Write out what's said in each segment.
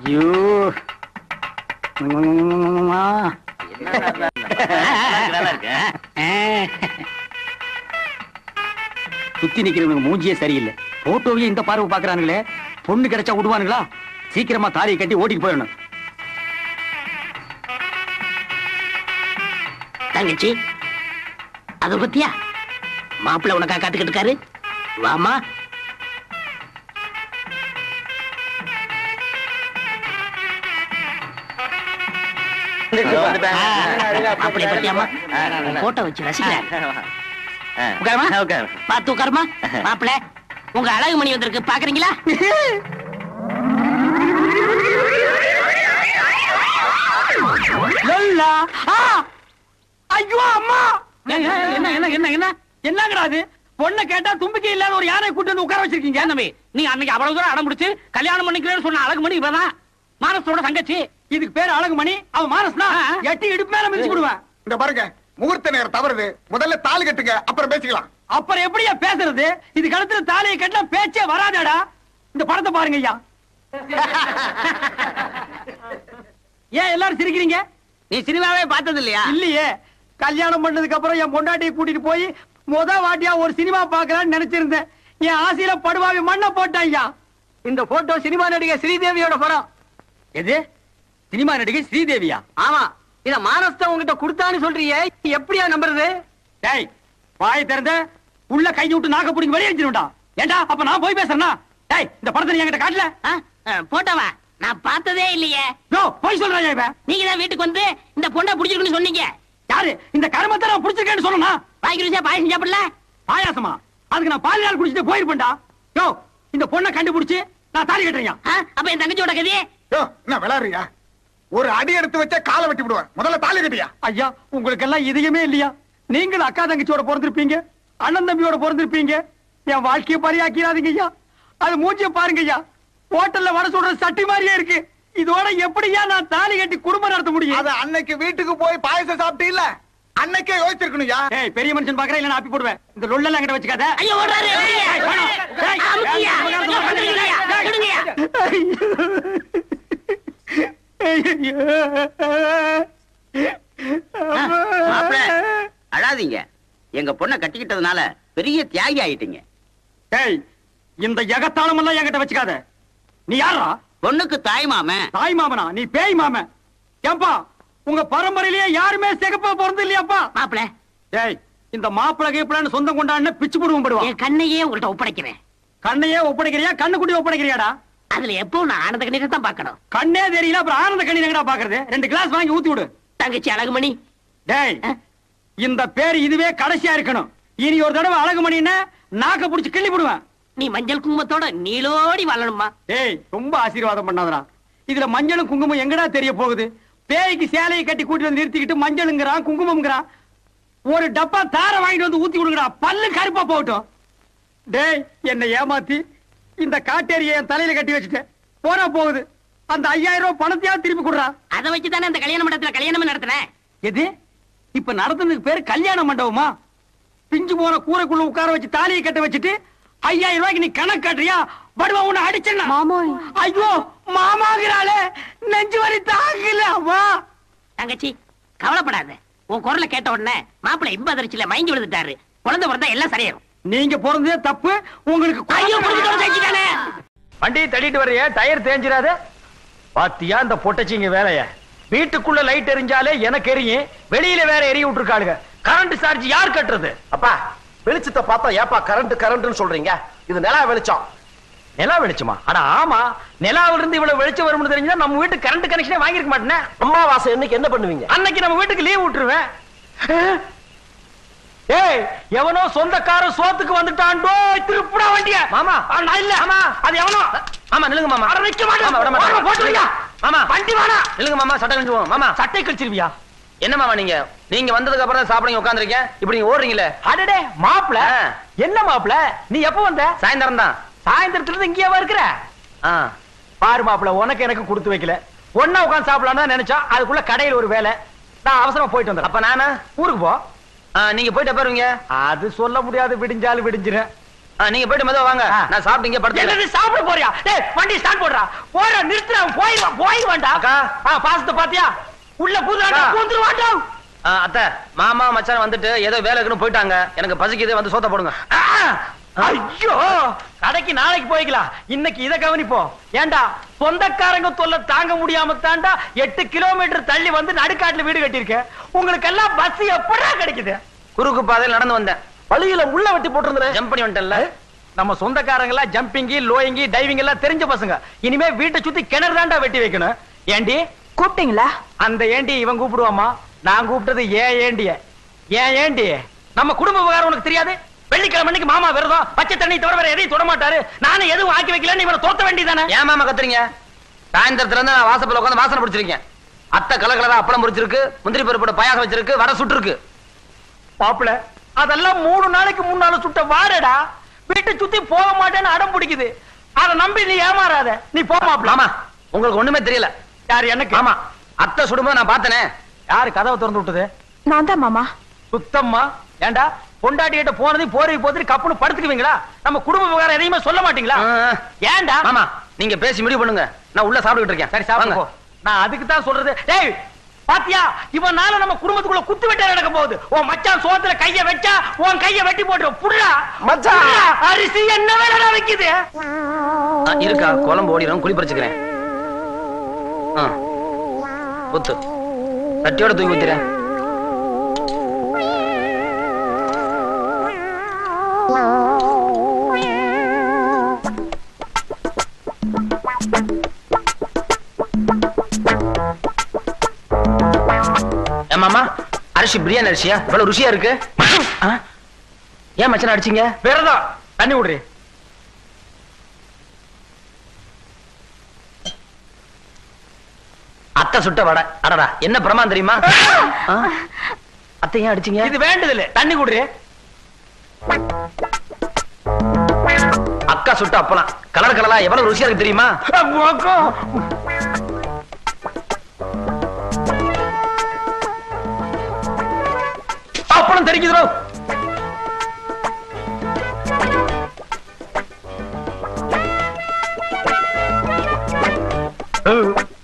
ஐயோ சுத்தி நிக்கிறவங்க மூஞ்சியே சரியில்லை. போட்டோவையே இந்த பார்வை பாக்குறானுங்களே. பொண்ணு கிடைச்சா விடுவானுங்களா? சீக்கிரமா தாலியை கட்டி ஓட்டிட்டு போயிடணும். தங்கச்சி அத பத்தியா மாப்பிள்ள உனக்கா காத்துக்கிட்டு இருக்காரு. வாமா. அப்படி பத்தியாமா போட்டோ வச்சு ரசிக்கிறார். பார்த்து உட்காருமா. மாப்பிள்ள உங்க அழகு மணி வந்திருக்கு பாக்குறீங்களா? ஐயோ அம்மா, என்ன என்ன என்ன என்ன என்னங்கடாது? பொண்ணை கேட்டா தும்பிக்கை இல்லாத ஒரு யானை கூட்டு வந்து உட்கார வச்சிருக்கீங்க. தம்பி, நீ அன்னைக்கு அவ்வளவு தூரம் அடம் முடிச்சு கல்யாணம் பண்ணிக்கிறேன்னு சொன்ன அழகுமணி இவதான், மானசோட தங்கச்சி. இதுக்கு பேரு அழகுமணி, அவன் மானஸ்னா எட்டி இடுப்பு மேல மிதிச்சு விடுவேன். இந்த பாருங்க, முகூர்த்த நேரம் தவறுது. முதல்ல தாலி கட்டுங்க, அப்புறம் பேசிக்கலாம். அப்புறம் எப்படியா பேசுறது? இது கழுத்துல தாலியை கட்டினா பேச்சே வராதடா. இந்த படத்தை பாருங்க ஐயா. ஏன் எல்லாரும் சிரிக்கிறீங்க? நீ சினிமாவே பார்த்தது இல்லையா? இல்லையே. கல்யாணம் பண்ணதுக்கு அப்புறம் என் பொண்டாட்டியை கூட்டிட்டு போய் முத வாட்டியா ஒரு சினிமா பாக்கலாம்னு நினைச்சிருந்தேன். என் ஆசையில படுவாவி மண்ண போட்டேன் ஐயா. இந்த போட்டோ சினிமா நடிகை ஸ்ரீதேவியோட படம். எது? சினிமா நடிகை ஸ்ரீதேவியா? ஆமா. இத மானஸ்த உங்ககிட்ட கொடுத்தான்னு சொல்றியே, எப்படியா நம்புறது? டேய், வாய் திறந்த உள்ள கை விட்டு நாக்க புடிங்க வெளியே வச்சிருடா. ஏண்டா அப்ப நான் போய் பேசுறேனா? டேய், இந்த படத்தை நீ என்கிட்ட காட்டல? போட்டோவா? நான் பார்த்ததே இல்லையே. யோ, போய் சொல்றாயா இவன்? நீங்க தான் வீட்டுக்கு வந்து இந்த பொண்ணை பிடிச்சிருக்குன்னு சொன்னீங்க. யாரு இந்த கருமத்தை நான் பிடிச்சிருக்கேன்னு சொன்னா? பாய்க்கு பாயசம் சாப்பிடல? பாயாசமா? அதுக்கு நான் பால் நாள் குடிச்சிட்டு போயிருப்பேன்டா. யோ, இந்த பொண்ணை கண்டுபிடிச்சு நான் தாலி கட்டுறேன். அப்ப என் தங்கச்சியோட கதையே? யோ, என்ன விளையாடுறியா? ஒரு அடி எடுத்து வச்சா காலை வெட்டி விடுவேன். முதல்ல தாலி கட்டியா? ஐயா, உங்களுக்கு எல்லாம் இதயமே இல்லையா? நீங்களும் அக்கா தங்கச்சியோட பிறந்திருப்பீங்க, அண்ணன் தம்பியோட பிறந்திருப்பீங்க. என் வாழ்க்கையை பரியாக்கிறாதீங்க ஐயா. அது மூஞ்சிய பாருங்க ஐயா, ஹோட்டல்ல வர சொல்ற சட்டி மாதிரியே இருக்கு. இதோட எப்படியா நான் தாலி கட்டி குடும்பம் நடத்த முடியும்? அது அன்னைக்கு வீட்டுக்கு போய் பாயசம் சாப்பிட்டு இல்ல, அன்னைக்கே யோசிச்சிருக்கணும்யா. ஏய், பெரிய மனுஷன் பாக்குறேன், இல்ல நான் ஆப்பி போடுவேன். இந்த லொல்லெல்லாம் என்கிட்ட வச்சுக்காத. ஐயோ, ஓடுறாரு. அழாதீங்க. எங்க பொண்ணை கட்டிக்கிட்டதுனால பெரிய தியாகி ஆயிட்டீங்க. ஏய், இந்த எகத்தாளம் எல்லாம் என்கிட்ட வச்சுக்காத. நீ யாரா? பொண்ணுக்கு தாய் மாமன். தாய் மாமனா? நீ பேய் மாமன். ஏப்பா, உங்க பரம்பரையிலேயே யாருமே சிகப்பா பிறந்து இல்லையாப்பா? மாப்பிள, ஏய், இந்த மாப்பிள கீப்பிளன்னு சொந்தம் கொண்டான்னு பிச்சு போடுவோம் படுவா. என் கண்ணையே உங்கள்ட்ட ஒப்படைக்கிறேன். கண்ணையே ஒப்படைக்கிறியா? கண்ணு குட்டி ஒப்படைக்கிறியாடா? அதுல எப்பவும் நான் ஆனந்த கண்ணீரை தான் பாக்கணும். கண்ணே தெரியல, அப்புறம் ஆனந்த கண்ணீர் எங்கடா பாக்குறது? 2 கிளாஸ் வாங்கி ஊத்தி விடு. தங்கச்சி அழகுமணி. டேய், இந்த பேர் இதுவே கடைசியா இருக்கணும். இனி ஒரு தடவை அழகுமணின்னு நாக்க புடிச்சு கிள்ளி விடுவேன். நீ மஞ்சள் குங்குமத்தோட நீளோடி வாழணுமா? ஏய், ரொம்ப ஆசீர்வாதம் பண்ணாதடா. இதுல மஞ்சளும் குங்குமம் எங்கடா தெரிய போகுது? பேய்க்கு சேலையை கட்டி கூட்டி வந்து நிறுத்திக்கிட்டு மஞ்சளுங்கிறான் குங்குமம்ங்கிறான். ஒரு டப்பா தார வாங்கிட்டு வந்து ஊத்தி விடுங்கடா, பல்லு கருப்பா போகட்டும். டேய், என்னை ஏமாத்தி இந்த காட்டேரிய என் தலையில கட்டி வச்சுட்டேன். போனா போகுது. அந்த 5000 ரூபாய் பணத்தையாவது திருப்பி கொடுறா. அதை வச்சுதானே அந்த கல்யாண மண்டபத்துல கல்யாணம் நடத்துறேன். எது? இப்ப நடத்துனதுக்கு பேரு கல்யாண மண்டபமா? பிஞ்சு போன கூரைக்குள்ள உட்கார வச்சு தாலியை கட்ட வச்சுட்டு 5000 ரூபாய்க்கு நீ கணக்கு காட்டுறியா? படுவா, உன்னை அடிச்சேன்னா. ஐயோ, மாமாங்கிறாளே, நெஞ்சு வலி தாங்கல. அம்மா தங்கச்சி, கவலைப்படாத. உன் குரலை கேட்ட உடனே மாப்பிள்ளை இன்ப அதிர்ச்சியில மயங்கி விழுந்துட்டாரு. குழந்தை பிறந்தா எல்லாம் சரியாயிரும். நீங்க பிறந்ததே தப்பு. உங்களுக்கு வண்டி தள்ளிட்டு வரைய டயர் தேஞ்சிராத. பாத்தியா இந்த பொட்டச்சிங்க வேலைய? வீட்டுக்குள்ள லைட் எரிஞ்சாலே எனக்கு எரியும், வெளியில வேற எரிய விட்டுருக்காளுங்க. கரண்ட் சார்ஜ் யார் கட்டுறது? அப்பா, வெளிச்சத்தை பார்த்தா ஏப்பா கரண்ட் கரண்ட்னு சொல்றீங்க? இது நிலா வெளிச்சம். நிலா வெளிச்சமா? அட ஆமா, நிலாவில இருந்து இவ்வளவு வெளிச்சம் வரும்னு தெரிஞ்சா நம்ம வீட்டுக்கு கரண்ட் கனெக்ஷனே வாங்கிருக்க மாட்டேனே. அம்மாவாசை இன்னைக்கு என்ன பண்ணுவீங்க? அன்னைக்கு நம்ம வீட்டுக்கு லீவ் விட்டுருவேன். ஏய், எவனோ சொந்தக்காரன் சோத்துக்கு வந்துட்டான்டோ, திருப்புடா வண்டிய. மாமா, நான் இல்ல. ஆமா, அது எவனோ. ஆமா, நில்லுங்க மாமா. அட நிக்க மாட்டேன். போட்டுறியா? மாமா, வண்டி வாடா. நில்லுங்க மாமா, சட்டை கழிச்சுவோம். மாமா, சட்டை கழிச்சிருவியா? என்ன மாமா நீங்க வந்ததுக்கு அப்புறம் சாப்பிடுங்க உட்கார்ந்திருக்கீங்க, இப்படி நீங்க ஓடுறீங்களே. அடடே மாப்ள, என்ன மாப்ள நீ எப்ப வந்த? சாயந்தரம் தான். சாயந்தரத்துல இருந்து இங்கேவா இருக்கிற? பாரு மாப்ள, உனக்கு எனக்கு கொடுத்து வைக்கல. ஒன்னா உட்கார்ந்து சாப்பிடலாம்னு நினைச்சா அதுக்குள்ள கடையில் ஒரு வேலை, நான் அவசரமா போயிட்டு வந்தேன். அப்ப நானு ஊருக்கு போ. நீங்க போயிட்டு பாருங்க. அது சொல்ல முடியாது, விடிஞ்சாலும் விடிஞ்சிரும். நீங்க போயிட்டு மெதுவா வாங்க. நான் சாப்பிட்டீங்க படுத்து சாப்பிட போறியா? வண்டி ஸ்டார்ட் போடுறா. போற நிறுத்துறா. போயிடுவான்டா. அக்கா பாசத்தை பாத்தியா? உள்ள பூந்துருவான்டா. அத்தை மாமா மச்சான் வந்துட்டு ஏதோ வேலை இருக்குன்னு போயிட்டாங்க. எனக்கு பசிக்குது, வந்து சோத்த போடுங்க. ஐயோ, கடைக்கு நாளைக்கு போய்க்கலாம். இன்னைக்கு இத கவனிப்போம். ஏண்டா சொந்தக்காரங்க தொல்லை தாங்க முடியாம தாண்டா 8 கிலோமீட்டர் தள்ளி வந்து நடுக்காட்டுல வீடு கட்டியிருக்கேன். உங்களுக்கு எல்லாம் பஸ் எப்படா கிடைக்குது? குறுக்கு பாதையில் நடந்து வந்தேன். வழியில முள்ள வெட்டி போட்டிருந்தேன். ஜம்ப் பண்ணி வந்துட்டேன்ல. நம்ம சொந்தக்காரங்க எல்லாம் ஜம்பிங்கி லோயிங்கி டைவிங் எல்லாம் தெரிஞ்ச பசங்க. இனிமே வீட்டை சுத்தி கிணறு தாண்டா வெட்டி வைக்கணும். ஏண்டி கூப்பிட்டீங்களா? அந்த ஏண்டி இவன் கூப்பிடுவாமா? நான் கூப்பிட்டது ஏண்டி நம்ம குடும்ப விவகாரம் உனக்கு தெரியாது? வெள்ளிக்கிழமை அன்னைக்கு மாமா விரதம், பச்சை தண்ணி தவிர வேற எதையும் தொட மாட்டாரு. நானும் எதுவும் ஆக்கி வைக்கலன்னு இவனை தோத்த வேண்டியதானே? ஏன் மாமா கத்துறீங்க? சாயந்தரத்துல இருந்து நான் வாசப்பல உட்காந்து வாசனை பிடிச்சிருக்கேன். அத்தை கலகலரா அப்பளம் பொரிச்சிருக்கு, முந்திரி பருப்போட பாயாசம் வச்சிருக்கு, வடை சுட்டுருக்கு. பாப்புல அதெல்லாம் 3 நாளைக்கு முன்னால சுட்ட வாடடா. வீட்டை சுத்தி போக மாட்டேன்னு அடம் பிடிக்குது. அதை நம்பி நீ ஏமாறாத. நீ போ மாப்ள. மாமா உங்களுக்கு ஒண்ணுமே தெரியல. யார்? எனக்கு. ஆமா, அத்தை சுடும்போது நான் பார்த்தனே. யாரு கதவை திறந்து விட்டது? நான் தான் மாமா. சுத்தம்மா. ஏண்டா பொண்டாட்டி கிட்ட போனதையும் போறவி போட்டு கப்புன்னு படுத்துக்குவீங்களா? நம்ம குடும்ப விவகாரம் எதையுமே சொல்ல மாட்டீங்களா? ஏண்டா? மாமா நீங்க பேசி முடிவு பண்ணுங்க. நான் உள்ள சாப்பிட்டுட்டு இருக்கேன். சரி சாப்பிடுங்க போ. நான் அதுக்கு தான் சொல்றது. டேய் பாத்தியா, இவனால நம்ம குடும்பத்துக்குள்ள குத்து வெட்ட நடக்க போகுது. உன் மச்சான் சோத்துல கைய வச்சா உன் கைய வெட்டி போட்டு புடுடா. மச்சான் அரிசி என்ன வேலைடா வைக்குது? இருக்கா குழம்பு ஓடிடும், குழி பறிச்சுக்கிறேன். ஊத்து, சட்டியோட தூக்கி ஊத்துறேன். மாமா அரிசி பிரியாணி அரிசியா? இவ்வளவு ருசியா இருக்கு. ஏன் மச்சான் அடிச்சீங்க? விரதம். தண்ணி விடுறி. அத்தை சுட்ட வடை. அடடா என்ன பிரமாதம் தெரியுமா? அத்தை ஏன் அடிச்சீங்க? இது வேண்டதில்லை. தண்ணி குடுறி. அக்கா சுட்ட அப்பலாம் கலர் கலரா எவ்வளவு ருசியா இருக்கு தெரியுமா? அப்பளம் தெரிக்குதோ?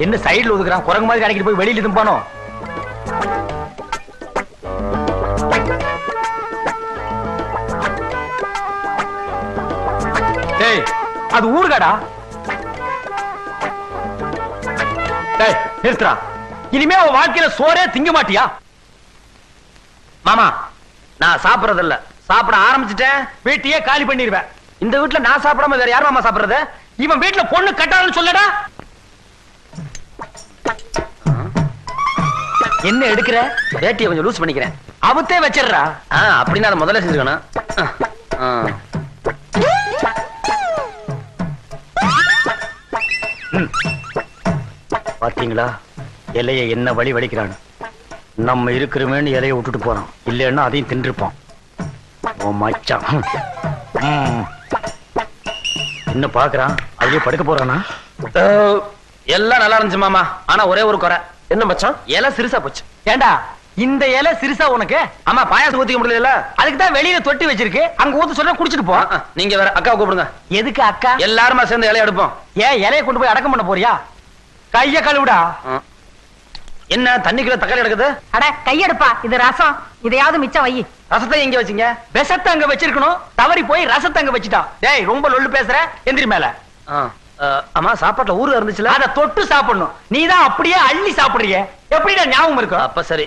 என்ன சைடுல ஒதுக்குறான்? குரங்கு மாதிரி கடைக்கு போய் வெளியில தும்பானோ? டேய் அது ஊர்காடா. டேய் நிறுத்துறா. இனிமே உன் வாழ்க்கையில சோறே திங்க மாட்டியா? மாமா நான் சாப்பிடறது இல்ல, சாப்பிட ஆரம்பிச்சுட்டேன். வீட்டையே காலி பண்ணிடுவேன். இந்த வீட்டுல நான் சாப்பிடாம வேற யார் மாமா சாப்பிடுறது? இவன் வீட்டுல பொண்ணு கட்டாதுன்னு சொல்லடா. என்ன எடுக்கிற? வேட்டியை கொஞ்சம் லூஸ் பண்ணிக்கிறேன். அவத்தே வச்சிடுறா. அப்படின்னு அதை முதல்ல செஞ்சுக்கணும். பாத்தீங்களா இலைய என்ன வழி வலிக்கிறான்னு? நம்ம இருக்கிறோமேன்னு இலைய விட்டுட்டு போறோம். இல்லைன்னா அதையும் தின்றுப்போம். ஓ மச்சான் என்ன பாக்குறான்? அதுலயே படுக்க போறானா? எல்லாம் நல்லா இருந்துச்சு மாமா. ஆனா ஒரே ஒரு குறை. என்ன மச்சான்? இலை சிறுசா போச்சு. ஏண்டா இந்த இலை சிறுசா உனக்கு? ஆமா பாயாசம் ஊத்திக்க முடியல. அதுக்கு தான் வெளியில தொட்டி வச்சிருக்கு. அங்க ஊத்து சொல்ற குடிச்சிட்டு போ. நீங்க வேற அக்காவை கூப்பிடுங்க. எதுக்கு அக்கா? எல்லாருமா சேர்ந்து இலைய எடுப்போம். ஏன் இலைய கொண்டு போய் அடக்கம் பண்ண போறியா? கைய கழுவுடா. என்ன தண்ணிக்குள்ள தக்காளி எடுக்குது? அட கையெடுப்பா, இது ரசம். இதையாவது மிச்சம் வை. ரசத்தை எங்க வச்சீங்க? விஷத்தை அங்க வச்சிருக்கணும். தவறி போய் ரசத்தை அங்க வச்சுட்டான். டேய் ரொம்ப லொல்லு பேசுற. எந்திரி மேல. ஆமா சாப்பாட்டுல ஊரு இருந்துச்சுல, அத தொட்டு சாப்பிடணும். நீதான் அப்படியே அள்ளி சாப்பிடுறிய. எப்படிடா ஞாபகம் இருக்கும்? அப்ப சரி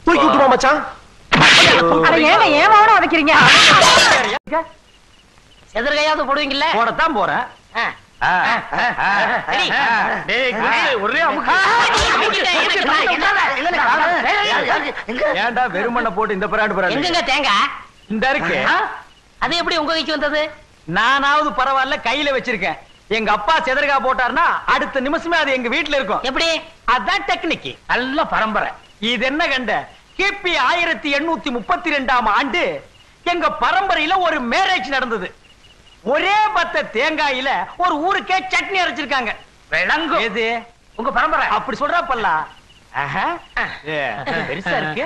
தூக்கி விட்டுமா மச்சான்? அட ஏங்க ஏமாவன வைக்கிறீங்க? எதிர்கையாவது போடுவீங்கல்ல? போடத்தான் போறேன். ஏன்டா வெறுமண்ண போட்டு இந்த பராடு பராடு? எங்கங்க தேங்காய்? இந்த இருக்கு. அது எப்படி உங்க கைக்கு வந்தது? நானாவது பரவாயில்ல கையில வச்சிருக்கேன். எங்க அப்பா செதறகா போட்டார்னா அடுத்த நிமிஷமே அது எங்க வீட்டுல இருக்கும். எப்படி? அதான் டெக்னிக். நல்ல பரம்பரை. இது என்ன கண்ட? கிபி 1832ஆம் ஆண்டு எங்க பரம்பரையில ஒரு மேரேஜ் நடந்தது. ஒரே பத்த தேங்காயில ஒரு ஊருக்கே சட்னி அரைச்சிருக்காங்க. விளங்கும். எது உங்க பரம்பரை? அப்படி சொல்றா பல்லா. பெருசா இருக்கு.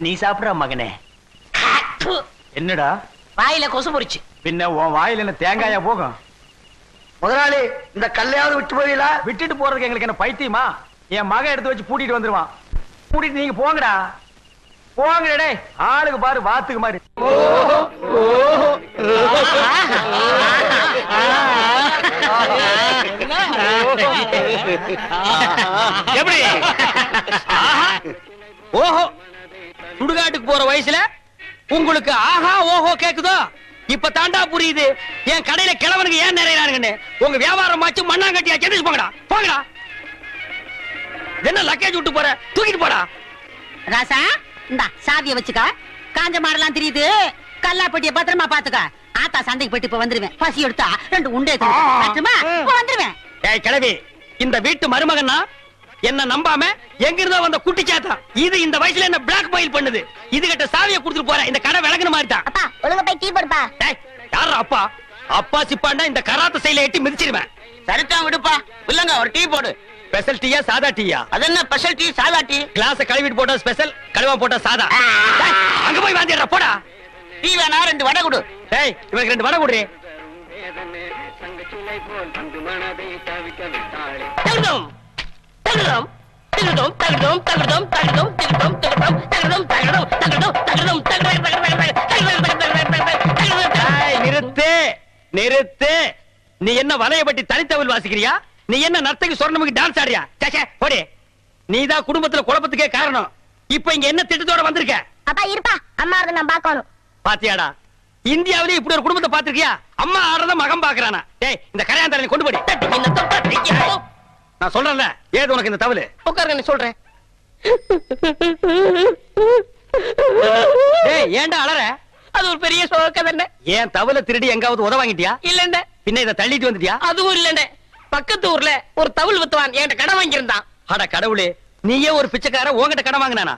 நீ சாப்பிடுற மகனே. என்னடா வாயில கொசு பொறிச்சு. பின்ன உன் வாயில என்ன தேங்காயா போகும்? முதலாளி இந்த கல்லையாவது விட்டு போவீங்களா? விட்டுட்டு போறதுக்கு எங்களுக்கு என்ன பைத்தியமா? என் மகன் எடுத்து வச்சு பூட்டிட்டு வந்துருவான். பூட்டிட்டு நீங்க போங்கடா, போங்கடே. ஆளுக்கு பாரு வாத்துக்கு மாதிரி. எப்படி? ஓஹோ, சுடுகாட்டுக்கு போற வயசுல உங்களுக்கு ஆஹா ஓஹோ கேக்குதோ? இப்ப தாண்டா புரியுது என் கடையில கிழவனுக்கு ஏன் நிறையறானுங்கன்னு. உங்க வியாபாரம் ஆச்சு மண்ணாங்கட்டியா செஞ்சு போங்கடா, போங்கடா. என்ன லக்கேஜ் விட்டு போற? தூக்கிட்டு போடா. ராசா, இந்தா சாவிய வச்சுக்க. காஞ்ச மாடெல்லாம் தெரியுது. கல்லாப்பட்டிய பத்திரமா பாத்துக்க. ஆத்தா சண்டைக்கு போயிட்டு இப்ப வந்துருவேன். பசி எடுத்தா 2 உண்டே வந்துருவேன். ஏய் கிழவி, இந்த வீட்டு மருமகன்னா என்ன நம்பாம எங்க இருந்தோ வந்த குட்டி சாத்தா இது இந்த வயசுல என்ன பிளாக் மெயில் பண்ணுது. இது கிட்ட சாவியை கொடுத்துட்டு போற. இந்த கடை விளங்குன மாதிரி தான். அப்பா ஒழுங்கா போய் டீ போடுப்பா. டேய், யாரா அப்பா? அப்பா சிப்பாண்டா இந்த கராத்த சைல எட்டி மிதிச்சிடுவேன். சரிதான் விடுப்பா. இல்லங்க ஒரு டீ போடு. ஸ்பெஷல் டீயா சாதா டீயா? அது என்ன ஸ்பெஷல் டீ சாதா டீ? கிளாஸ் கழுவிட்டு போட்டா ஸ்பெஷல், கழுவா போட்டா சாதா. டேய், அங்க போய் வாந்திடுறா போடா. டீ வேணா 2 வடை கொடு. டேய், இவனுக்கு 2 வடை குடுறே. தகுதம் தகுதம் தகுதம் தகுதம் தகுதம் தகுதம் தகுதம் தகுதம் தகுதம் தகுதம் தகுதம் தகுதம். நிறுத்து நிறுத்து. நீ என்ன வலையபட்டி தனித்தவில் வாசிக்கிறியா? நீ என்ன நர்த்தகி சொர்ணமுக்கு டான்ஸ் ஆடுறியா? சேச்சே போடி. நீதான் குடும்பத்துல குழப்பத்துக்கே காரணம். இப்ப இங்க என்ன திட்டத்தோட வந்திருக்க? அப்பா இருப்பா, அம்மா அதை நான் பாக்கணும். பாத்தியாடா, இந்தியாவிலே இப்படி ஒரு குடும்பத்தை பாத்திருக்கியா? அம்மா ஆடுறத மகன் பாக்குறானா? டேய், இந்த கரையாந்தரனை கொண்டு போடி. நான் சொல்றேன்ல, ஏது உனக்கு இந்த தவளு? உட்காருங்க சொல்றேன். டேய், ஏன்டா அலற? அது ஒரு பெரிய சோக தானே. ஏன் தவளை திருடி எங்காவது உத வாங்கிட்டியா? இல்லண்ட. பின்ன இதை தள்ளிட்டு வந்துட்டியா? அதுவும் இல்லண்ட. பக்கத்து ஊர்ல ஒரு தவுள் வித்துவான் என்கிட்ட கடன் வாங்கியிருந்தான். அட கடவுளே, நீயே ஒரு பிச்சைக்கார உன்கிட்ட கடன் வாங்கினானா?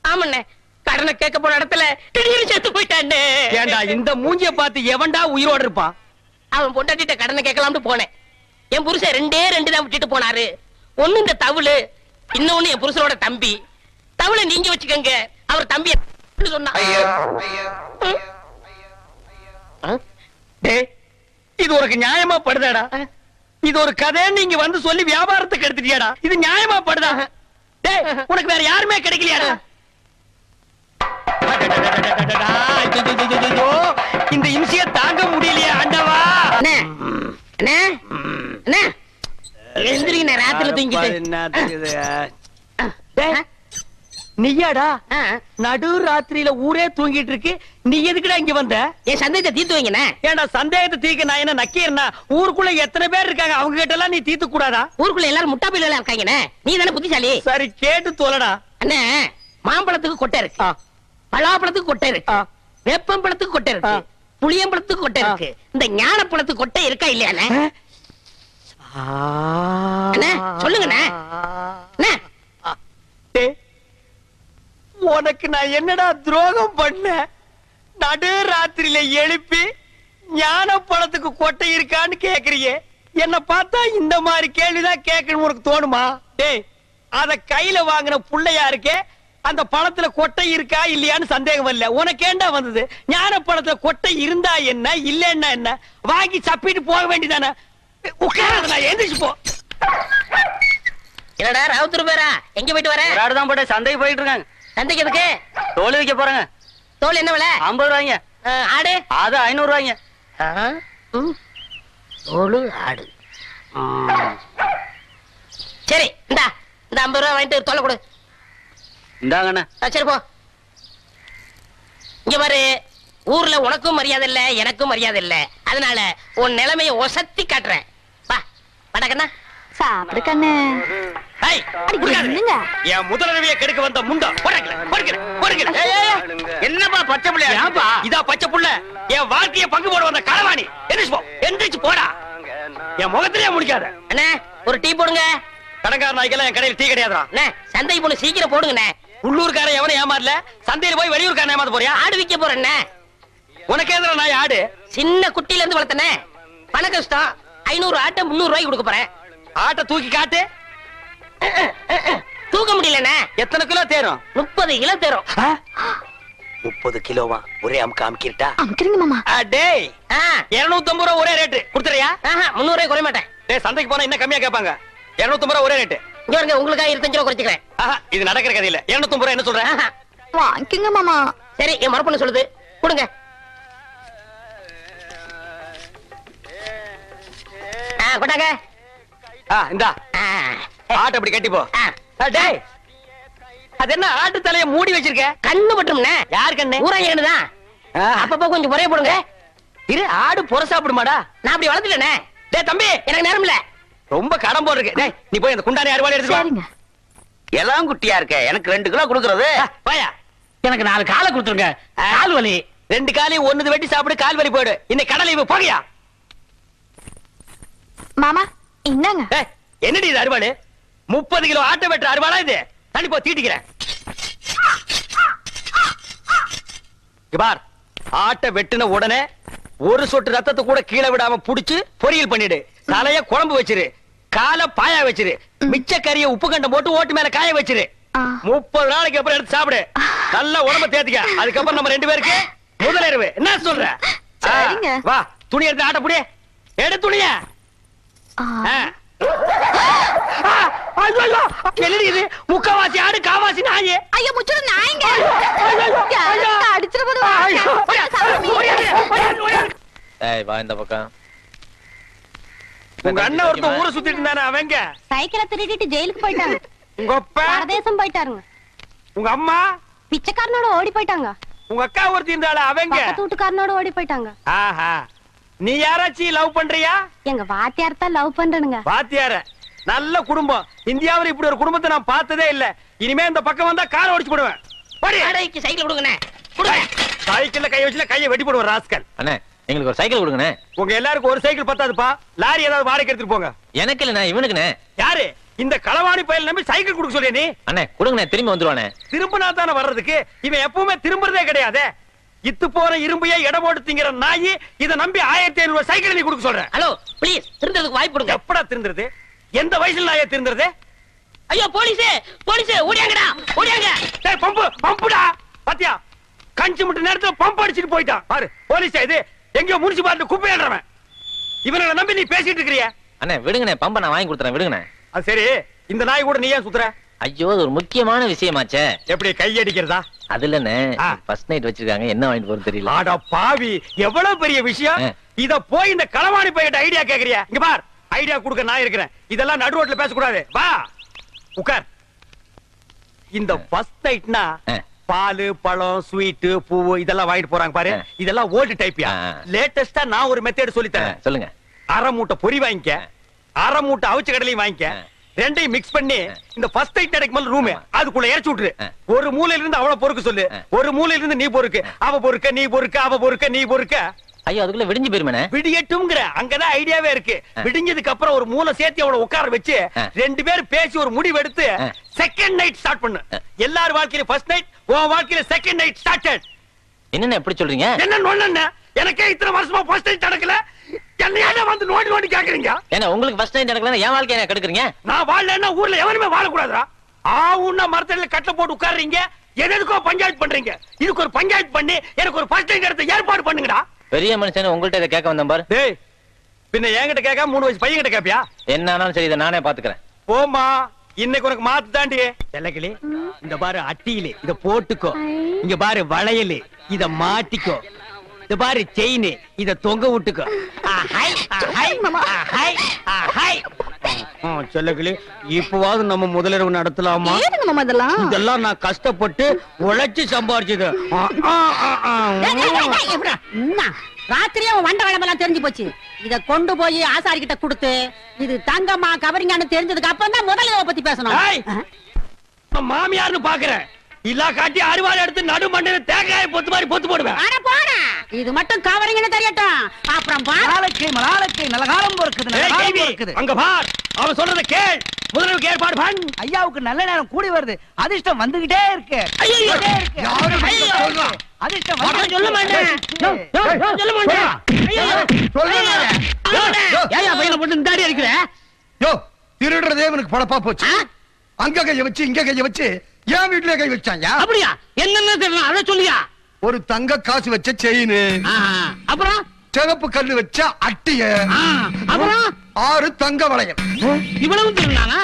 ஆமண்ணே, கடனை கேட்க போன இடத்துல திடீர்னு செத்து போயிட்டானே. ஏண்டா இந்த மூஞ்சிய பார்த்து எவன்டா உயிரோட இருப்பான்? அவன் பொண்டாட்டிட்ட கடனை கேட்கலாம்னு போனேன். என் புருஷன் 2 தான் விட்டுட்டு போனாரு. ஒண்ணு இந்த தவுளு, இன்னொன்னு என் புருஷனோட தம்பி. தவுளை நீங்க வச்சுக்கங்க, அவர் தம்பி சொன்னா. டேய், இது உனக்கு நியாயமா படுதாடா? இது ஒரு கதை நீங்க வந்து சொல்லி வியாபாரத்துக்கு எடுத்துட்டியாடா? இது நியாயமா படுதா? டேய், உனக்கு வேற யாருமே கிடைக்கலையாடா? இந்த இம்சிய தாங்க முடியலையா ஆண்டவா? அண்ணே அண்ணே அண்ணே, எந்திரிங்க, ராத்திரில தூங்கிட்டு. நீயாடா நடு ராத்திரியில ஊரே தூங்கிட்டு இருக்கு, நீ எதுக்குடா இங்க வந்த? என் சந்தேகத்தை தீர்த்து வைங்கண்ணே. ஏண்டா சந்தேகத்தை தீர்க்க நான் என்ன நக்கீரனா? ஊருக்குள்ள எத்தனை பேர் இருக்காங்க, அவங்க கிட்ட எல்லாம் நீ தீர்த்து கூடாதா? ஊருக்குள்ள எல்லாரும் முட்டா பையில இருக்காங்கண்ணே. நீ தானே புத்திசாலி. சரி கேட்டு தோலடா. அண்ணே, மாம்பழத்துக்கு கொட்டை இருக்கு, பலாப்பழத்துக்கு கொட்டை இருக்கு, வேப்பம்பழத்துக்கு கொட்டை இருக்கு, புளியம்பழத்துக்கு கொட்டை இருக்கு. இந்த ஞானப்பழத்துக்கு கொட்டை இருக்கா இல்லையாண்ணே? அண்ணே சொல்லுங்கண்ணே. உனக்கு நான் என்னடா துரோகம் பண்ண? நடு ராத்திரியில எழுப்பி ஞான பழத்துக்கு கொட்டை இருக்கான்னு கேக்குறியே. என்ன பார்த்தா இந்த மாதிரி கேள்விதான் கேட்கணும் உனக்கு தோணுமா? டேய், அத கையில வாங்கின புள்ளையா இருக்கே, அந்த பழத்துல கொட்டை இருக்கா இல்லையான்னு சந்தேகம் வரல. உனக்கு ஏண்டா வந்தது? ஞான பழத்துல கொட்டை இருந்தா என்ன, இல்லன்னா என்ன? வாங்கி சப்பிட்டு போக வேண்டியதானே. உட்காராத, நான் எந்திரிச்சு போ. என்னடா ராவுத்தர் பேரா, எங்க போயிட்டு வர? தான் போட்டு சந்தைக்கு போயிட்டு இருக்காங்க. சந்தைக்கு எதுக்கு? தோல் வைக்க போறாங்க. தோல் என்ன விலை? 50 ரூபாய்ங்க. ஆடு? அது 500 ரூபாய்ங்க. தோல் ஆடு. சரி, இந்த 50 ரூபாய் வாங்கிட்டு தோலை கொடு. இந்தாங்கண்ணா. சரி போ. இங்க பாரு, ஊர்ல உனக்கும் மரியாதை இல்ல, எனக்கும் மரியாதை இல்ல. அதனால உன் நிலைமையை ஒசத்தி காட்டுறேன். வா படக்கண்ணா. சாப்பிடு கண்ணு. என் முதலரவியை கெடுக்க வந்த முண்டா. என்னப்பா பச்சை பிள்ளையா? இதா பச்சை புள்ள. என் வாழ்க்கைய பங்கு போட வந்த களவாணி. எந்திரிச்சு போடா. என் முகத்திலே முடிக்காத. அண்ணே ஒரு டீ போடுங்க. கடங்கார நாய்க்கெல்லாம் என் கடையில் டீ கிடையாதுடா. அண்ணே சந்தைக்கு போன சீக்கிரம் போடுங்கண்ணே. உள்ளூர்காரன் எவனை ஏமாறல, சந்தையில போய் வெளியூர்காரன் ஏமாத்த போறியா? ஆடு விக்க போறேண்ணே. உனக்கு எதிர நாய் ஆடு? சின்ன குட்டில இருந்து வளர்த்தனே. பண கஷ்டம். 500 ஆட்டை 300 ரூபாய்க்கு கொடுக்க போறேன். ஆட்டை தூக்கி காட்டு. தூக்க முடியலண்ணே. எத்தனை கிலோ தேரும்? 30 கிலோ தேரும். 30 கிலோவா? ஒரே அமுக்க அமுக்கிட்டா? அமுக்குறீங்க மாமா. டேய் 250 ரூபா ஒரே ரேட்டு குடுத்துறியா? 300 ரூபாய் குறைய மாட்டேன். டேய் சந்தைக்கு போனா இன்னும் கம்மியா கேட்பாங்க. 250 ரூபா ஒரே ரேட்டு. இங்க பாருங்க, உங்களுக்காக 25 ரூபா குறைச்சிக்கிறேன். இது நடக்கிற கதை இல்ல. 250 ரூபா என்ன சொல்ற? வாங்கிக்கங்க மாமா. சரி, என் மரப்பொண்ணு சொல்லுது, கொடுங்க. கொண்டாங்க. இந்தா ஆட்டை அப்படி கட்டி போ. டேய் அது என்ன ஆட்டு தலைய மூடி வச்சிருக்க? கண்ணு பட்டும்ண்ணே. யார் கண்ணு? ஊராயனு தான். அப்பப்ப கொஞ்சம் முறைய போடுங்க. இரு, ஆடு புற சாப்பிடுமாடா? நான் அப்படி வளர்த்துட்டேனே. டேய் தம்பி, எனக்கு நேரம் இல்ல. ரொம்ப கடன் போல் இருக்கு. டேய் நீ போய் அந்த குண்டானி அறுவாளை எடுத்து வா. சரிங்க. எல்லாம் குட்டியா இருக்க, எனக்கு 2 கிலோ கொடுக்கறது. வாயா. எனக்கு 4 காலை கொடுத்துருங்க. கால் வலி. 2 காலையும் ஒண்ணுது வெட்டி சாப்பிடு, கால் வலி போயிடு. இன்னைக்கு கடலை இவ போகையா? மாமா என்னங்க? டேய் என்னடி இது அறுவாளு? 30 கிலோ ஆட்டை வெட்டுற அறுவாளா இது? தண்ணி போ, தீட்டிக்கிறேன். பார், ஆட்டை வெட்டின உடனே ஒரு சொட்டு ரத்தத்தை கூட கீழே விடாம புடிச்சு பொரியல் பண்ணிடு. தலைய குழம்பு வச்சிரு, காலை பாயா வச்சிரு, மிச்ச கறிய உப்பு கண்டம் போட்டு ஓட்டு மேல காய வச்சிரு. 30 நாளைக்கு அப்புறம் எடுத்து சாப்பிடு. நல்ல உடம்ப தேத்திக்க. அதுக்கப்புறம் நம்ம 2 பேருக்கு முதலிரவு. என்ன சொல்ற? சரிங்க. வா, துணி எடுத்து ஆட்ட புடி. எடு துணிய. என்னடி இது? முக்கவாசி ஆடு, காவாசி நாயே. ஐயோ முச்சுற நாயங்க. அடிச்சிர போது. ஏய் வா இந்த பக்கம். உங்க அண்ணன் ஒருத்தன் ஊரை சுத்திட்டு இருந்தானே, அவங்க சைக்கிளை திருடிட்டு ஜெயிலுக்கு போயிட்டாங்க. உங்க அப்பா பரதேசம் போயிட்டாருங்க. உங்க அம்மா பிச்சைக்காரனோட ஓடி போயிட்டாங்க. உங்க அக்கா ஒருத்தி இருந்தாளா, அவங்க பக்கத்து வீட்டுக்காரனோட ஓடி போயிட்டாங்க. ஆஹா, நீ யாராச்சும் லவ் பண்றியா? எங்க வாத்தியார் தான் லவ் பண்றனுங்க. வாத்தியார? நல்ல குடும்பம். இந்தியாவுல இப்படி ஒரு குடும்பத்தை நான் பார்த்ததே இல்ல. இனிமே இந்த பக்கம் வந்தா காரை ஓடிச்சு போடுவேன். வாடகைக்கு சைக்கிள் கொடுங்கண்ணே. கொடுங்க. சைக்கிள்ல கை வச்சுல கையை வெட்டி போடுவேன் ராஸ்கல். அண்ணே எங்களுக்கு ஒரு சைக்கிள் கொடுங்கண்ணே. உங்க எல்லாருக்கும் ஒரு சைக்கிள் பத்தாதுப்பா. லாரி ஏதாவது வாடகை எடுத்துட்டு போங்க. எனக்கு இல்லண்ணே, இவனுக்குண்ணே. யாரு இந்த களவாணி பயல் நம்பி சைக்கிள் கொடுக்க சொல்லிய நீ? அண்ணே கொடுங்கண்ணே, திரும்பி வந்துருவானே. திரும்பினா தானே வர்றதுக்கு. இவன் எப்பவுமே திரும்புறதே கிடையாது. இத்து போற இரும்பையே இடம் போட்டு திங்கிற நாயி இதை நம்பி 1500 ரூபாய் சைக்கிள் நீ கொடுக்க சொல்ற. ஹலோ ப்ளீஸ், திருந்ததுக்கு வாய்ப்பு கொடுங்க. எப்படா திருந்துறது? எந்த வயசுல நாயே திருந்துறது? ஐயோ போலீஸ், போலீஸ் ஓடியாங்கடா, ஓடியாங்க. டேய் பம்பு, பம்புடா. பாத்தியா, கஞ்சி முட்டு நேரத்துல பம்பு அடிச்சிட்டு போயிட்டான் பாரு. போலீஸ் இது எங்கயோ முனிசிபாலிட்டி குப்பையாடுறவன். இவனை நம்பி நீ பேசிட்டு இருக்கறியா? அண்ணே விடுங்கண்ணே, பம்ப நான் வாங்கி கொடுத்துறேன், விடுங்கண்ணே. அது சரி, இந்த நாய் கூட நீ ஏன் சுத்துற? ஐயோ அது ஒரு முக்கியமான விஷயமாச்சே. எப்படி கை அடிக்கிறதா? அது இல்லண்ணே, ஃபர்ஸ்ட் நைட் வச்சிருக்காங்க, என்ன வாங்கிட்டு போறது தெரியல. ஆடா பாவி, எவ்வளவு பெரிய விஷயம். இத போய் இந்த களவாணி பையிட்ட ஐடியா கேக்குறியா? இங்க பார், ஐடியா கொடுக்க நான் இருக்கிறேன். இதெல்லாம் நடு ரோட்ல பேசக்கூடாது. வா உட்கார். இந்த ஃபர்ஸ்ட் நைட்னா பால், பழம், ஸ்வீட், பூவு இதெல்லாம் வாங்கிட்டு போறாங்க பாரு. இதெல்லாம் ஓல்டு டைப்யா. லேட்டஸ்டா நான் ஒரு மெத்தட் சொல்லி தரேன். சொல்லுங்க. அரை மூட்டை பொரி வாங்கிக்க, அரை மூட்டை அவிச்ச கடலையும் வாங்கிக்க. ரெண்டையும் மிக்ஸ் பண்ணி இந்த ஃபர்ஸ்ட் நைட் நடக்கும் ரூம் அதுக்குள்ள இறச்சி விட்டுரு. ஒரு மூலையில இருந்து அவள பொறுக்க சொல்லு, ஒரு மூலையில இருந்து நீ பொறுக்கு. அவ பொறுக்க, நீ பொறுக்க, அவ பொறுக்க, நீ பொறுக்க. ஐயோ அதுக்குள்ள விடிஞ்சு போயிருமே. விடியட்டும்ங்கற அங்கதான் ஐடியாவே இருக்கு. விடிஞ்சதுக்கு அப்புறம் ஒரு மூளை சேர்த்து அவளை உட்கார வச்சு 2 பேரும் பேசி ஒரு முடிவு எடுத்து செகண்ட் நைட் ஸ்டார்ட் பண்ணு. எல்லார் வாழ்க்கையில ஃபர்ஸ்ட் நைட், உன் வாழ்க்கையில செகண்ட் நைட் ஸ்டார்டட். என்னென்ன எப்படி சொல்றீங்க? என்ன எனக்கே இத்தனை வருஷமா ஃபர்ஸ்ட் நைட் நடக்கல, என்னையால வந்து நோண்டி நோண்டி கேக்குறீங்க? ஏன்னா உங்களுக்கு ஃபர்ஸ்ட் நைட் நடக்கல, என் வாழ்க்கைய என்ன கெடுக்குறீங்க? நான் வாழலன்னா ஊர்ல எவனுமே வாழக்கூடாதுடா. ஆவுன்னா மரத்தடியில கட்டை போட்டு உட்கார்றீங்க, எதுக்கோ பஞ்சாயத்து பண்றீங்க. இதுக்கு ஒரு பஞ்சாயத்து பண்ணி எனக்கு ஒரு ஃபர்ஸ்ட் நைட் எடுத்து ஏற்பாடு பண்ணுங்கடா. பெரிய மனுஷன் உங்கள்ட்ட இதை கேட்க வந்தேன் பாரு. டேய் பின்ன என்கிட்ட கேட்காம 3 வயசு பையன் கிட்ட கேப்பியா? என்ன ஆனாலும் சரி, இதை நானே பாத்துக்கிறேன். போமா, இன்னைக்கு உனக்கு மாத்து தாண்டி. செல்லக்கிளி, இந்த பாரு அட்டியில இத போட்டுக்கோ. இங்க பாரு வளையல், இத மாட்டிக்கோ. இந்த பாரு செயின், இத தொங்க விட்டுக்கோ. செல்லக்கிளி, இப்பவாவது நம்ம முதலிரவு நடத்தலாமா? இதெல்லாம் நான் கஷ்டப்பட்டு உழைச்சு சம்பாரிச்சது. ராத்திரியே வண்ட வளமெல்லாம் தெரிஞ்சு போச்சு. இத கொண்டு போய் ஆசாரி கிட்ட கொடுத்து இது தங்கம்மா கவரிங்கான்னு தெரிஞ்சதுக்கு அப்புறம் தான் முதலிரவை பத்தி பேசணும். மாமியார்னு பாக்குறேன். இல்லா காட்டி அறுவாள் எடுத்து நடு மண்ணில தேங்காய பொத்து மாதிரி பொத்து போடுவேன். இது மட்டும் கவரிங்கன்னு தெரியட்டும். அப்புறம் மலாலக்கை நல்ல காலம் பொறுக்குது. அங்க பார், அவன் சொல்றத கேள். முதல்வர் ஏற்பாடு பண்ணு. ஐயாவுக்கு நல்ல நேரம் கூடி வருது. அதிர்ஷ்டம் வந்துகிட்டே இருக்கு. அதிர்ஷ்டம் சொல்ல மாட்டேன். சொல்ல மாட்டேன். ஏயா பையனை போட்டு இந்த அடி அடிக்கிற? யோ, திருடுறதே இவனுக்கு பழப்பா போச்சு. அங்க கைய வச்சு இங்க கைய வச்சு என் வீட்டுல கை வச்சாயா? அப்படியா? என்னன்னு தெரியல, அதை சொல்லியா? ஒரு தங்க காசு வச்ச செயின், அப்புறம் சிவப்பு கல்லு வச்ச அட்டிய, அப்புறம் 6 தங்க வளையம். இவ்வளவு திருநாங்க?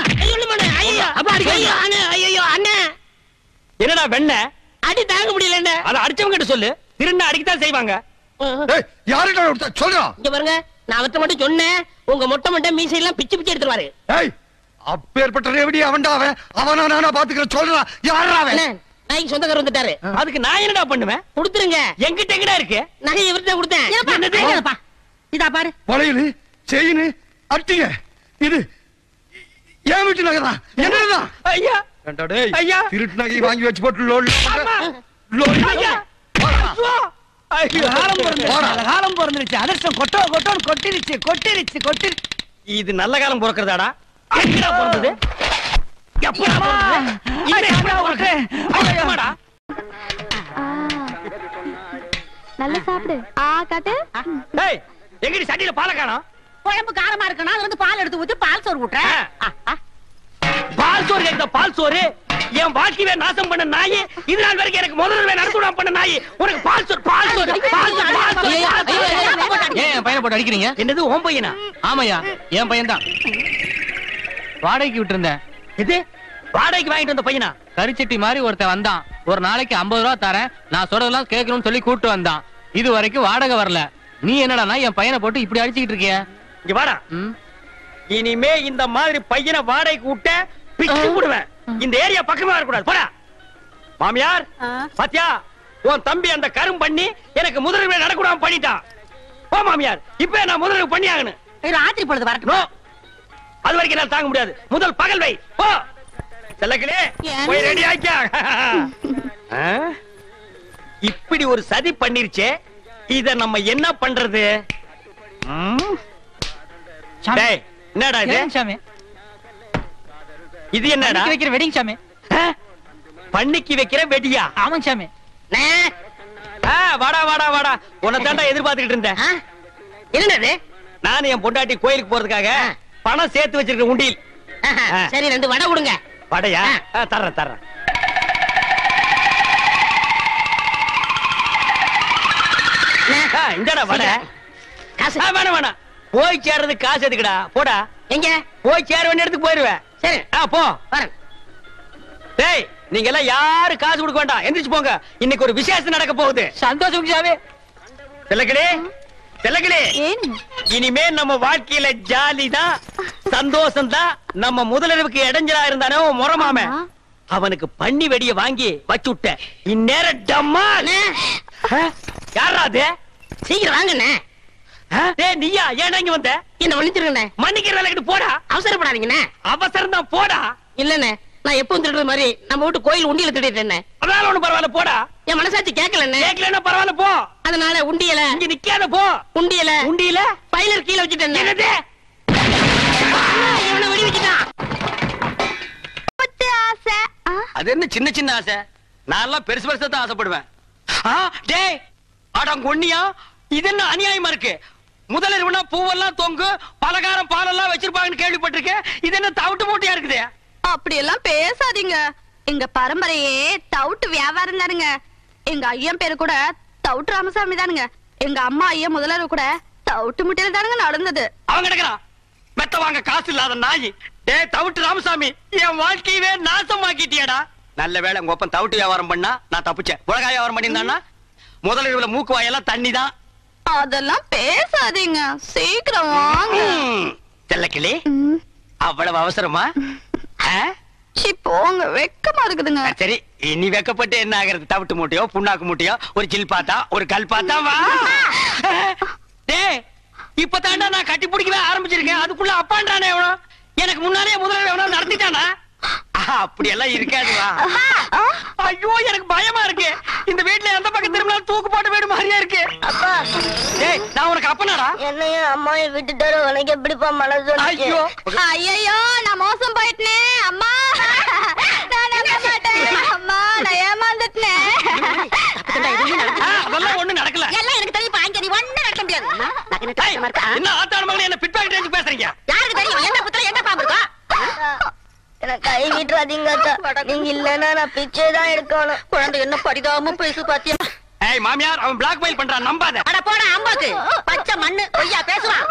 என்னடா வெண்ண அடி தாங்க முடியல என்ன? அத அடிச்சவங்க கிட்ட சொல்லு. திருண்ண அடிக்கத்தான் செய்வாங்க. யாருடா சொல்றா? இங்க பாருங்க, நான் அவர்ட்ட மட்டும் சொன்னேன், உங்க மொட்டை மொட்டை மீசை எல்லாம் பிச்சு பிச்சு எடுத்துருவாரு. ஏய், அப்பேற்பட்ட ரேவடி அவன்டா அவன். அவனா நானா பாத்துக்கிறேன். சொல்றா, யாரா அவன்? நாய்க்கு சொந்தக்காரர் வந்துட்டாரு. அதுக்கு நான் என்னடா பண்ணுவேன்? கொடுத்துருங்க. எங்கிட்ட எங்கடா இருக்கு? நகை இவர்கிட்ட கொடுத்தேன். இதா பாரு. வளையல், செயின், அட்டிய, இது என் வீட்டு நகைதான். என்னதான்? ஐயா ஐயா, திருட்டு நகை வாங்கி வச்சு போட்டு லோல் ஐயா, காலம் பிறந்துருச்சு, அதிர்ஷ்டம் கொட்டோ கொட்டோன்னு கொட்டிருச்சு. இது நல்ல காலம் பிறக்கிறதாடா? எங்கடா பிறந்தது? எப்படா பிறந்தது? நல்லா சாப்பிடு. காட்டு. ஏய், எங்கடி சட்டியில பாலை காணோம்? குழம்பு காரமா இருக்கணும், அதுல இருந்து பால் எடுத்து ஊத்தி பால் சோறு ஊட்டுறேன். பால் சோறு கேக்குதா? பால் சோறு என் வாழ்க்கையை நாசம் பண்ண நாய், இது நாள் வரைக்கும் எனக்கு முதல்ல நடத்துடா பண்ண நாய், உனக்கு பால் சோறு பால் சோறு பால் சோறு பால் சோறு. ஏன் என் பையனை போட்டு அடிக்கிறீங்க? என்னது உன் பையனா? ஆமாய்யா, என் பையன் தான். வாடகைக்கு விட்டு இருந்தேன். இது வாடகைக்கு வாங்கிட்டு வந்த பையனா? கரிச்சட்டி மாதிரி ஒருத்தன் வந்தான். ஒரு நாளைக்கு 50 ரூபா தரேன், நான் சொல்றதெல்லாம் கேட்கணும்னு சொல்லி கூட்டு வந்தான். இது வரைக்கும் வாடகை வரல. நீ என்னடா என் பையனை போட்டு இப்படி அடிச்சுக்கிட்டு இருக்கிய? இங்க வாடா. இனிமே இந்த மாதிரி பையனை வாடகைக்கு விட்ட பிச்சு விடுவேன். இந்த ஏரியா பக்கமே வரக்கூடாது. போடா. மாமியார் பாத்தியா, உன் தம்பி அந்த கரும் பண்ணி எனக்கு முதலில் நடக்கூடாம பண்ணிட்டான். போ மாமியார், இப்ப நான் முதலில் பண்ணி ஆகணும். ராத்திரி பொழுது வரட்டும். அது வரைக்கும் நான் தாங்க முடியாது. முதல் பகல் வை. போ செல்லக்கிளே, போய் ரெடி ஆக்கியா. இப்படி ஒரு சதி பண்ணிருச்சே, இத நம்ம என்ன பண்றது? டேய், என்னடா இது? இது என்னடா? வைக்கிற வெட்டிங் சாமி. பண்ணிக்கு வைக்கிற வெடியா? ஆமாங்க சாமி. வாடா வாடா வாடா, உன்னை தாண்டா எதிர்பார்த்துக்கிட்டு இருந்தேன். என்னது? நானும் என் பொண்டாட்டி கோயிலுக்கு போறதுக்காக பணம் சேர்த்து வச்சிருக்க உண்டியில். சரி, 2 வடை கொடுங்க. வடையா? தர்றேன். இந்தடா வடை. காசு வேணாம். போய் சேர்றதுக்கு காசு எதுக்குடா? போடா. எங்க? போய் சேர வேண்டிய இடத்துக்கு போயிருவேன். சரி, போ. வரேன். டேய், நீங்க எல்லாம் யாரு காசு கொடுக்க வேண்டாம், எந்திரிச்சு போங்க. இன்னைக்கு ஒரு விசேஷம் நடக்க போகுது. சந்தோஷம் சாமி. செல்லக்கிளே, இனிமே நம்ம வாழ்க்கையில ஜாலி தான், சந்தோஷம் தான். நம்ம முதலிரவுக்கு இடைஞ்சலா இருந்தானே முறமாம, அவனுக்கு பண்ணி வெடிய வாங்கி வச்சு விட்ட. இந்நேரம் டம்மா. யாரா அது? சீக்கிரம் வாங்கண்ணே. டேய், நீயா? ஏன் இங்க வந்த? என்ன மன்னிச்சிருங்கண்ணே. மன்னிக்கிற வேலைக்கு போடா. அவசரப்படாதீங்கண்ணே. அவசரம் தான், போடா. இல்லண்ணே, நான் எப்பவும் திருடுற மாதிரி நம்ம வீட்டு கோயில் உண்டியல திருடிட்டேன். அதனால ஒண்ணு பரவாயில்ல, போடா. என் மனசாட்சி கேட்கலண்ணே. கேட்கலன்னா பரவாயில்ல, போ. அதனால உண்டியல இங்க நிக்காத, போ. உண்டியல பைலர் கீழே வச்சுட்டேன். என்னது? இவனை வெடி வச்சுட்டான். அது என்ன சின்ன சின்ன ஆசை? நான் எல்லாம் பெருசு பெருசா தான் ஆசைப்படுவேன். டேய், அடங்கொன்னியா, இது என்ன அநியாயமா இருக்கு? முதலிரவுனா பூவெல்லாம் தொங்கு, பலகாரம் பாலெல்லாம் வச்சிருப்பாங்கன்னு கேள்விப்பட்டிருக்கேன். இது என்ன தவிட்டு மூட்டையா இருக்குது? அப்படி எல்லாம் பேசாதீங்க. எங்க பரம்பரையே தவுட்டு வியாபாரம் தானுங்க. எங்க ஐயன் பேரு கூட தவுட்டு ராமசாமி தானுங்க. எங்க அம்மா ஐயா முதலரவு கூட தவுட்டு முட்டையில தானுங்க நடந்தது. அவன் கிடக்குறான் மெத்த வாங்க காசு இல்லாத நாய். டேய் தவுட்டு ராமசாமி, என் வாழ்க்கையவே நாசமாக்கிட்டியடா. நல்ல வேளை உங்க ஒப்பன் தவுட்டு வியாபாரம் பண்ணா நான் தப்பிச்சேன். உலக வியாபாரம் பண்ணியிருந்தான்னா முதலிரவுல மூக்கு வாயெல்லாம் தண்ணி தான். அதெல்லாம் பேசாதீங்க, சீக்கிரம் வாங்க. செல்லக்கிளி, அவ்வளவு அவசரமா? போங்க, வெக்கமா இருக்குதுங்க. சரி, இனி வெக்கப்பட்டு என்ன ஆகிறது? தவிட்டு மூட்டையோ புண்ணாக்கு மூட்டையோ ஒரு சில் பாத்தா ஒரு கல் பாத்தா வா. டேய், இப்பதாண்டா நான் கட்டி பிடிக்கவே ஆரம்பிச்சிருக்கேன், அதுக்குள்ள அப்பான்றானே எவனோ. எனக்கு முன்னாலே முதல்ல எவனோ நடத்திட்டானா? அப்படி எல்லாம் இருக்காது வா. ஐயோ, எனக்கு பயமா இருக்கு. இந்த வீட்டுல எந்த பக்கம் திரும்பினாலும் தூக்கு போட்ட வீடு மாதிரியா இருக்கு. அப்பா, டேய், நான் உனக்கு அப்பனாடா? என்னையும் அம்மாவை விட்டுட்டாரு, உனக்கு எப்படிப்பா மனசு? ஐயோ ஐயோ, நான் மோசம் போயிட்டேனே அம்மா. நான் நம்ப மாட்டேன் அம்மா, நான் ஏமாந்துட்டேன். அதெல்லாம் ஒண்ணு நடக்கல. எல்லாம் எனக்கு தெரியும். பாங்க, நீ ஒண்ணு நடக்க முடியாது. என்ன ஆத்தாள் மகளே, என்ன பிட் பாக்கெட் பேசுறீங்க? யாருக்கு தெரியும்? என்ன புத்திர என்ன பாம்பு இருக்கா? எனக்கு கை வீட்டு அடிக்காதீங்க அக்கா. நீங்க இல்லன்னா நான் பிச்சை தான் எடுக்கணும். குழந்தை என்ன பரிதாபமா பேசு பாத்தியா? ஏய் மாமியார், அவன் பிளாக்மெயில் பண்றான், நம்பாத. அட போடா அம்பாக்கு, பச்சை மண்ணு பொய்யா பேசுவான்.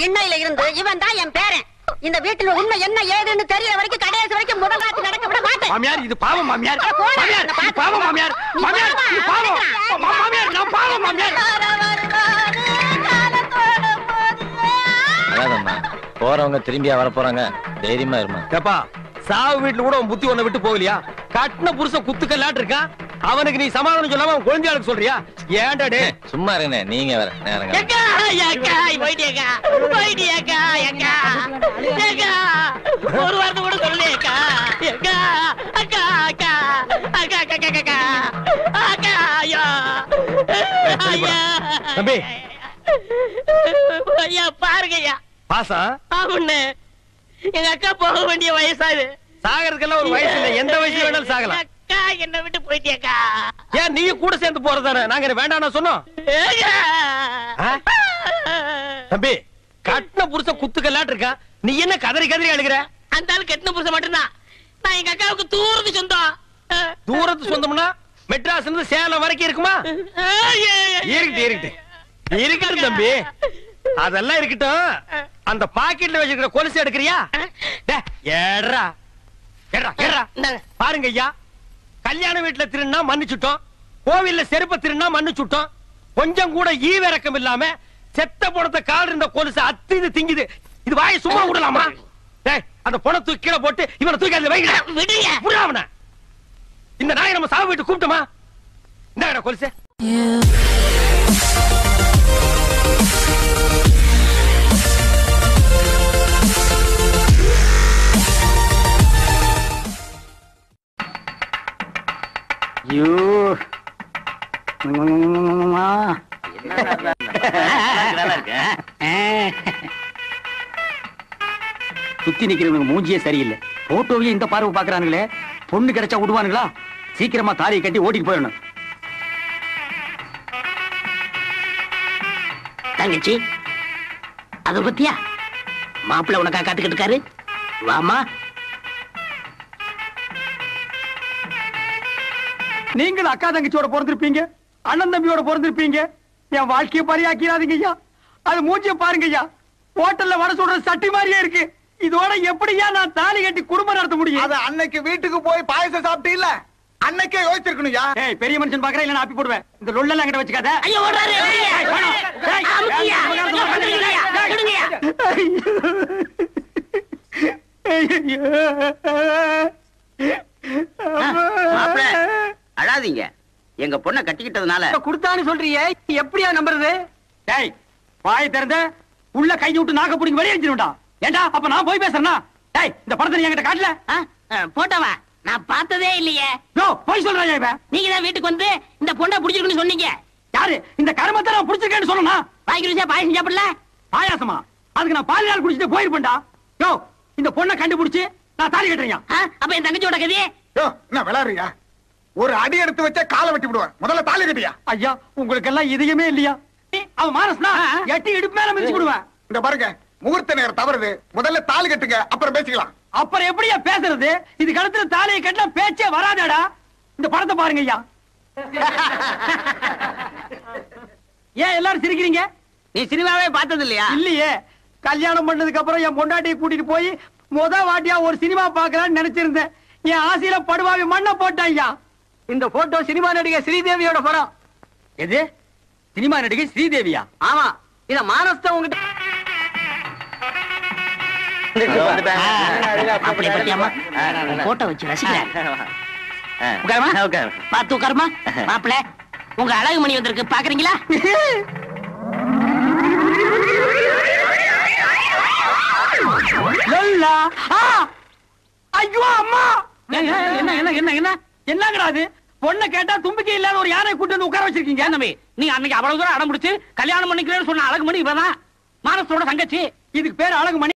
இன்னையில இருந்து இவன் தான் என் பேரன். இந்த வீட்டுல உண்மை என்ன ஏதுன்னு தெரியற வரைக்கும் கடைசி வரைக்கும் முதல் ராத்து நடக்க விட மாட்டேன். மாமியார் இது பாவம் மாமியார். அட போடா, மாமியார் நான் இது பாத்து பாவம் மாமியார். நீ மாமியார் பாவமா, இது பாவம். மாமியார் நான் பாவம் மாமியார். அதாதம்மா, போறவங்க திரும்பியா வர போறாங்க, தைரியமா இருமா. ஏப்பா, சாவு வீட்டுல கூட உன் புத்தி ஒண்ண விட்டு போகலையா? கட்டின புருஷன் குத்துக்கல்லாட்டு இருக்கான், அவனுக்கு நீ சமாதானம் சொல்லாம அவன் குழந்தையாளுக்கு சொல்றியா? ஏன்டா டே? சும்மா இருங்க, நீங்க வேற நேரங்க. ஏக்கா, ஏக்கா, போயிட்டியேக்கா, போயிட்டியேக்கா, ஏக்கா, ஏக்கா, ஒரு வார்த்தை கூட சொல்லலையேக்கா. ஏக்கா, அக்கா, அக்கா, அக்கா, அக்கா, அக்கா, அக்கா, அக்கா, ஐயா, ஐயா. தம்பி. ஐயா பாருங்க ஐயா. பாசா? ஆமாண்ணே, எங்க அக்கா போக வேண்டிய வயசாது. சாகறதுக்கெல்லாம் ஒரு வயசு இல்ல, எந்த வயசுல வேணாலும் சாகலாம். அக்கா என்ன விட்டு போயிட்டியேக்கா. ஏன் நீ கூட சேர்ந்து போறதானே? நாங்க வேண்டாம் சொன்னோம். தம்பி, கட்டின புருஷன் குத்துக்கல்லாட்டு இருக்கா, நீ என்ன கதறி கதறி அழுகிற? அந்த ஆளு கட்டின புருஷன் மட்டும்தான். நான் எங்க அக்காவுக்கு தூரத்து சொந்தம். தூரத்து சொந்தம்னா மெட்ராஸ்ல இருந்து சேலம் வரைக்கும் இருக்குமா? இருக்கட்டும் தம்பி, அதெல்லாம் இருக்கட்டும். அந்த பாக்கெட்ல வச்சிருக்கிற கொலுசு எடுக்கிறியா? ஏறா ஏறா ஏறா. பாருங்க ஐயா, கல்யாண வீட்டுல திருநா மன்னிச்சுட்டோம், கோவில்ல செருப்ப திருநா மன்னிச்சுட்டோம். கொஞ்சம் கூட ஈவிரக்கம் இல்லாம செத்த பணத்தை கால் இருந்த கொலுசு அத்திது திங்குது. இது வாயை சும்மா விடலாமா? அந்த பணத்தை தூக்கி கீழே போட்டு இவனை தூக்கி அதுல வைக்க. இந்த நாயை நம்ம சாவு வீட்டு கூப்பிட்டோமா? இந்த கொலுசு சுத்தி நிக்கிறவங்க மூஞ்சியே சரியில்லை. போட்டோவையும் இந்த பார்வை பாக்குறானுங்களே, பொண்ணு கிடைச்சா விடுவானுங்களா? சீக்கிரமா தாலியை கட்டி ஓட்டிட்டு போயிடணும். தங்கச்சி, அத பத்தியா மாப்பிள்ள உனக்கா காத்துக்கிட்டு இருக்காரு. வாமா. நீங்கள் அக்கா தங்கச்சியோட பிறந்திருப்பீங்க, அண்ணன் தம்பியோட பிறந்திருப்பீங்க. என் வாழ்க்கையை பரியாக்கிறாதீங்க ஐயா. அது மூஞ்சிய பாருங்க ஐயா, ஹோட்டல்ல வடை சுடுற சட்டி மாதிரியே இருக்கு. இதோட எப்படியா நான் தாலி கட்டி குடும்பம் நடத்த முடியும்? அது அன்னைக்கு வீட்டுக்கு போய் பாயசம் சாப்பிட்டு இல்ல, அன்னைக்கே யோசிச்சிருக்கணும்யா. ஏய், பெரிய மனுஷன் பாக்குறேன், இல்ல நான் அப்பி போடுவேன். இந்த லொல்லெல்லாம் என்கிட்ட வச்சுக்காத. ஐயோ ஓடுறாரு. அழாதீங்க, எங்க பொண்ணை கட்டிக்கிட்டதுனால குடுத்தான்னு சொல்றியே, எப்படியா நம்புறது? டேய், வாய் திறந்த உள்ள கை விட்டு நாக்க பிடிங்க வெளியே வச்சிருண்டா. ஏண்டா அப்ப நான் போய் பேசுறேனா? டேய், இந்த படத்தை நீ என்கிட்ட காட்டல. போட்டவா நான் பார்த்ததே இல்லையே. யோ, போய் சொல்றாயா இவன்? நீங்க தான் வீட்டுக்கு வந்து இந்த பொண்ணை பிடிச்சிருக்குன்னு சொன்னீங்க. யாரு இந்த கருமத்தை நான் பிடிச்சிருக்கேன்னு சொல்லனா? வாய்க்கு ருசியா பாயசம் சாப்பிடல? பாயாசமா? அதுக்கு நான் பால் நாள் குடிச்சிட்டு போயிருப்பேன்டா. யோ, இந்த பொண்ணை கண்டுபிடிச்சு நான் தாலி கட்டுறேன். அப்ப என் தங்கச்சியோட கதையே? யோ, என்ன விளையாடுறியா? ஒரு அடி எடுத்து வச்சா காலை வெட்டி விடுவேன். முதல்ல தாலி கட்டியா? ஐயா, உங்களுக்கு எல்லாம் இதயமே இல்லையா? அவன் மானஸ்னா எட்டி இடுப்பு மேல மிதிச்சு விடுவேன். இந்த பாருங்க, முகூர்த்த நேரம் தவறுது. முதல்ல தாலி கட்டுங்க, அப்புறம் பேசிக்கலாம். அப்புறம் எப்படியா பேசுறது? இது கழுத்துல தாலியை கட்டினா பேச்சே வராதேடா. இந்த படத்தை பாருங்க ஐயா. ஏன் எல்லாரும் சிரிக்கிறீங்க? நீ சினிமாவே பார்த்தது இல்லையா? இல்லையே. கல்யாணம் பண்ணதுக்கு அப்புறம் என் பொண்டாட்டியை கூட்டிட்டு போய் முத வாட்டியா ஒரு சினிமா பாக்கலாம்னு நினைச்சிருந்தேன். என் ஆசையில படுவாவி மண்ணை போட்டேன் ஐயா. இந்த போட்டோ சினிமா நடிகை ஸ்ரீதேவியோட படம். எது? சினிமா நடிகை ஸ்ரீதேவியா? ஆமா, இத மானஸ்த உங்ககிட்ட போட்டோ வச்சு ரசிக்கிறேன். பார்த்து உட்காருமா. மாப்பிள்ள, உங்க அழகு மணி வந்திருக்கு, பாக்குறீங்களா? ஐயோ அம்மா! என்ன என்ன என்ன என்ன என்னங்கடா அது? பொண்ணை கேட்டா தும்பிக்கை இல்லாத ஒரு யானை கூட்டு வந்து உட்கார வச்சிருக்கீங்க. தம்பி, நீ அன்னைக்கு அவ்வளவு தூரம் அடம் பிடிச்சு கல்யாணம் பண்ணிக்கிறேன்னு சொன்ன அழகு மணி இவதான் மானசோட தங்கச்சி. இதுக்கு பேர் அழகு மணி.